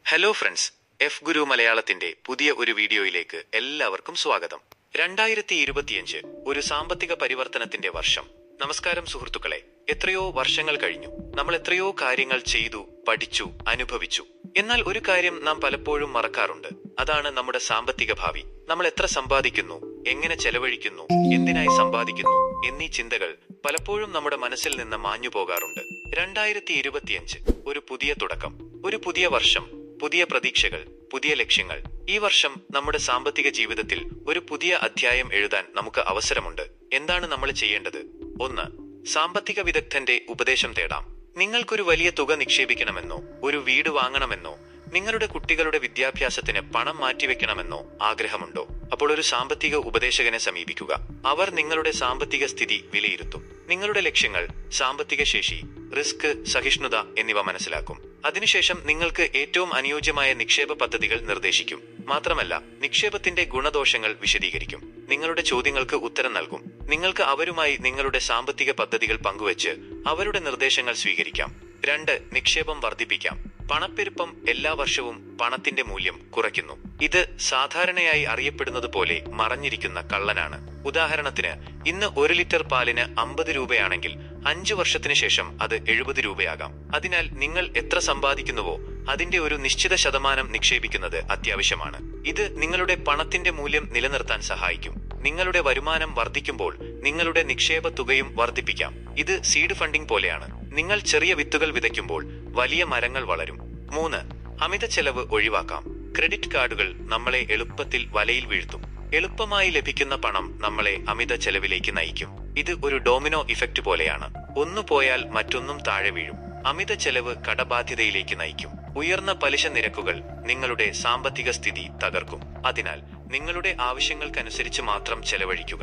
Hello friends, F ഗുരു മലയാളത്തിന്റെ പുതിയ ഒരു വീഡിയോയിലേക്ക് എല്ലാവർക്കും സ്വാഗതം. 2025 ഒരു സാമ്പത്തിക പരിവർത്തനത്തിന്റെ വർഷം. നമസ്കാരം സുഹൃത്തുക്കളെ. എത്രയോ വർഷങ്ങൾ കഴിഞ്ഞു. നമ്മൾ എത്രയോ കാര്യങ്ങൾ ചെയ്തു, പഠിച്ചു, അനുഭവിച്ചു. എന്നാൽ ഒരു കാര്യം നാം പലപ്പോഴും മറക്കാറുണ്ട്. അതാണ് നമ്മുടെ സാമ്പത്തിക ഭാവി. നമ്മൾ എത്ര സമ്പാദിക്കുന്നു, എങ്ങനെ ചെലവഴിക്കുന്നു, എന്തിനായി സമ്പാദിക്കുന്നു എന്നീ ചിന്തകൾ പലപ്പോഴും നമ്മുടെ മനസ്സിൽ നിന്ന് മാഞ്ഞു പോകാറുണ്ട്. 2025 ഒരു പുതിയ തുടക്കം, ഒരു പുതിയ വർഷം, പുതിയ പ്രതീക്ഷകൾ, പുതിയ ലക്ഷ്യങ്ങൾ. ഈ വർഷം നമ്മുടെ സാമ്പത്തിക ജീവിതത്തിൽ ഒരു പുതിയ അധ്യായം എഴുതാൻ നമുക്ക് അവസരമുണ്ട്. എന്താണ് നമ്മൾ ചെയ്യേണ്ടത്? 1. സാമ്പത്തിക വിദഗ്ധന്റെ ഉപദേശം തേടാം. നിങ്ങൾക്കൊരു വലിയ തുക നിക്ഷേപിക്കണമെന്നോ, ഒരു വീട് വാങ്ങണമെന്നോ, നിങ്ങളുടെ കുട്ടികളുടെ വിദ്യാഭ്യാസത്തിന് പണം മാറ്റിവെക്കണമെന്നോ ആഗ്രഹമുണ്ടോ? അപ്പോൾ ഒരു സാമ്പത്തിക ഉപദേശകനെ സമീപിക്കുക. അവർ നിങ്ങളുടെ സാമ്പത്തിക സ്ഥിതി വിലയിരുത്തും. നിങ്ങളുടെ ലക്ഷ്യങ്ങൾ, സാമ്പത്തിക ശേഷി, റിസ്ക്, സഹിഷ്ണുത എന്നിവ മനസ്സിലാക്കും. അതിനുശേഷം നിങ്ങൾക്ക് ഏറ്റവും അനുയോജ്യമായ നിക്ഷേപ പദ്ധതികൾ നിർദ്ദേശിക്കും. മാത്രമല്ല, നിക്ഷേപത്തിന്റെ ഗുണദോഷങ്ങൾ വിശദീകരിക്കും. നിങ്ങളുടെ ചോദ്യങ്ങൾക്ക് ഉത്തരം നൽകും. നിങ്ങൾക്ക് അവരുമായി നിങ്ങളുടെ സാമ്പത്തിക പദ്ധതികൾ പങ്കുവച്ച് അവരുടെ നിർദ്ദേശങ്ങൾ സ്വീകരിക്കാം. 2. നിക്ഷേപം വർദ്ധിപ്പിക്കാം. പണപ്പെരുപ്പം എല്ലാ വർഷവും പണത്തിന്റെ മൂല്യം കുറയ്ക്കുന്നു. ഇത് സാധാരണയായി അറിയപ്പെടുന്നത് പോലെ മറഞ്ഞിരിക്കുന്ന കള്ളനാണ്. ഉദാഹരണത്തിന്, ഇന്ന് 1 ലിറ്റർ പാലിന് 50 രൂപയാണെങ്കിൽ 5 വർഷത്തിന് ശേഷം അത് 70 രൂപയാകാം. അതിനാൽ നിങ്ങൾ എത്ര സമ്പാദിക്കുന്നുവോ അതിന്റെ ഒരു നിശ്ചിത ശതമാനം നിക്ഷേപിക്കുന്നത് അത്യാവശ്യമാണ്. ഇത് നിങ്ങളുടെ പണത്തിന്റെ മൂല്യം നിലനിർത്താൻ സഹായിക്കും. നിങ്ങളുടെ വരുമാനം വർദ്ധിക്കുമ്പോൾ നിങ്ങളുടെ നിക്ഷേപ തുകയും വർദ്ധിപ്പിക്കാം. ഇത് സീഡ് ഫണ്ടിംഗ് പോലെയാണ്. നിങ്ങൾ ചെറിയ വിത്തുകൾ വിതയ്ക്കുമ്പോൾ വലിയ മരങ്ങൾ വളരും. 3. അമിത ചെലവ് ഒഴിവാക്കാം. ക്രെഡിറ്റ് കാർഡുകൾ നമ്മളെ എളുപ്പത്തിൽ വലയിൽ വീഴ്ത്തും. എളുപ്പമായി ലഭിക്കുന്ന പണം നമ്മളെ അമിത ചെലവിലേക്ക് നയിക്കും. ഇത് ഒരു ഡോമിനോ ഇഫക്റ്റ് പോലെയാണ്. ഒന്നു പോയാൽ മറ്റൊന്നും താഴെ വീഴും. അമിത ചെലവ് കടബാധ്യതയിലേക്ക് നയിക്കും. ഉയർന്ന പലിശ നിരക്കുകൾ നിങ്ങളുടെ സാമ്പത്തിക സ്ഥിതി തകർക്കും. അതിനാൽ നിങ്ങളുടെ ആവശ്യങ്ങൾക്കനുസരിച്ച് മാത്രം ചെലവഴിക്കുക.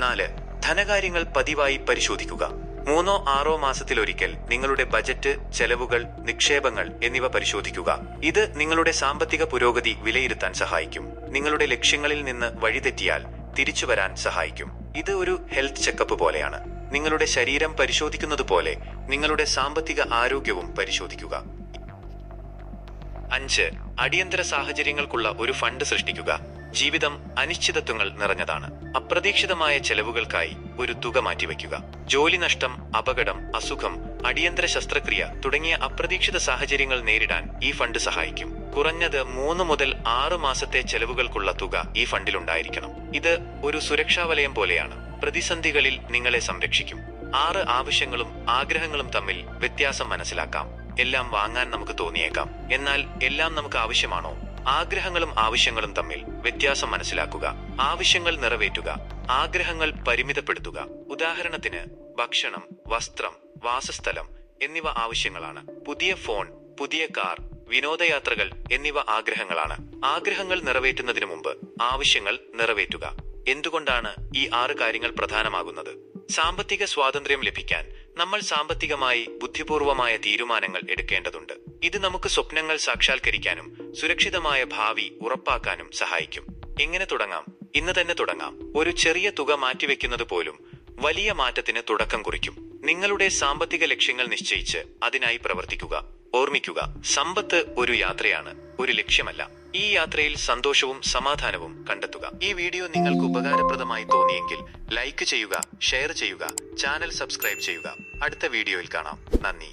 4. ധനകാര്യങ്ങൾ പതിവായി പരിശോധിക്കുക. 3-6 മാസത്തിലൊരിക്കൽ നിങ്ങളുടെ ബജറ്റ്, ചെലവുകൾ, നിക്ഷേപങ്ങൾ എന്നിവ പരിശോധിക്കുക. ഇത് നിങ്ങളുടെ സാമ്പത്തിക പുരോഗതി വിലയിരുത്താൻ സഹായിക്കും. നിങ്ങളുടെ ലക്ഷ്യങ്ങളിൽ നിന്ന് വഴിതെറ്റിയാൽ തിരിച്ചു വരാൻ സഹായിക്കും. ഇത് ഒരു ഹെൽത്ത് ചെക്കപ്പ് പോലെയാണ്. നിങ്ങളുടെ ശരീരം പരിശോധിക്കുന്നത് പോലെ നിങ്ങളുടെ സാമ്പത്തിക ആരോഗ്യവും പരിശോധിക്കുക. 5. അടിയന്തര സാഹചര്യങ്ങൾക്കുള്ള ഒരു ഫണ്ട് സൃഷ്ടിക്കുക. ജീവിതം അനിശ്ചിതത്വങ്ങൾ നിറഞ്ഞതാണ്. അപ്രതീക്ഷിതമായ ചെലവുകൾക്കായി ഒരു തുക മാറ്റിവെക്കുക. ജോലി നഷ്ടം, അപകടം, അസുഖം, അടിയന്തര ശസ്ത്രക്രിയ തുടങ്ങിയ അപ്രതീക്ഷിത സാഹചര്യങ്ങൾ നേരിടാൻ ഈ ഫണ്ട് സഹായിക്കും. കുറഞ്ഞത് 3 മുതൽ 6 മാസത്തെ ചെലവുകൾക്കുള്ള തുക ഈ ഫണ്ടിലുണ്ടായിരിക്കണം. ഇത് ഒരു സുരക്ഷാവലയം പോലെയാണ്. പ്രതിസന്ധികളിൽ നിങ്ങളെ സംരക്ഷിക്കും. 6 ആവശ്യങ്ങളും ആഗ്രഹങ്ങളും തമ്മിൽ വ്യത്യാസം മനസ്സിലാക്കാം. എല്ലാം വാങ്ങാൻ നമുക്ക് തോന്നിയേക്കാം. എന്നാൽ എല്ലാം നമുക്ക് ആവശ്യമാണോ? ആഗ്രഹങ്ങളും ആവശ്യങ്ങളും തമ്മിൽ വ്യത്യാസം മനസ്സിലാക്കുക. ആവശ്യങ്ങൾ നിറവേറ്റുക, ആഗ്രഹങ്ങൾ പരിമിതപ്പെടുത്തുക. ഉദാഹരണത്തിന്, ഭക്ഷണം, വസ്ത്രം, വാസസ്ഥലം എന്നിവ ആവശ്യങ്ങളാണ്. പുതിയ ഫോൺ, പുതിയ കാർ, വിനോദയാത്രകൾ എന്നിവ ആഗ്രഹങ്ങളാണ്. ആഗ്രഹങ്ങൾ നിറവേറ്റുന്നതിന് മുമ്പ് ആവശ്യങ്ങൾ നിറവേറ്റുക. എന്തുകൊണ്ടാണ് ഈ 6 കാര്യങ്ങൾ പ്രധാനമാകുന്നത്? സാമ്പത്തിക സ്വാതന്ത്ര്യം ലഭിക്കാൻ നമ്മൾ സാമ്പത്തികമായി ബുദ്ധിപൂർവമായ തീരുമാനങ്ങൾ എടുക്കേണ്ടതുണ്ട്. ഇത് നമുക്ക് സ്വപ്നങ്ങൾ സാക്ഷാത്കരിക്കാനും സുരക്ഷിതമായ ഭാവി ഉറപ്പാക്കാനും സഹായിക്കും. എങ്ങനെ തുടങ്ങാം? ഇന്ന് തന്നെ തുടങ്ങാം. ഒരു ചെറിയ തുക മാറ്റിവെക്കുന്നത് പോലും വലിയ മാറ്റത്തിന് തുടക്കം കുറിക്കും. നിങ്ങളുടെ സാമ്പത്തിക ലക്ഷ്യങ്ങൾ നിശ്ചയിച്ച് അതിനായി പ്രവർത്തിക്കുക. ഓർമ്മിക്കുക, സമ്പത്ത് ഒരു യാത്രയാണ്, ഒരു ലക്ഷ്യമല്ല. ഈ യാത്രയിൽ സന്തോഷവും സമാധാനവും കണ്ടെത്തുക. ഈ വീഡിയോ നിങ്ങൾക്ക് ഉപകാരപ്രദമായി തോന്നിയെങ്കിൽ ലൈക്ക് ചെയ്യുക, ഷെയർ ചെയ്യുക, ചാനൽ സബ്സ്ക്രൈബ് ചെയ്യുക. അടുത്ത വീഡിയോയിൽ കാണാം. നന്ദി.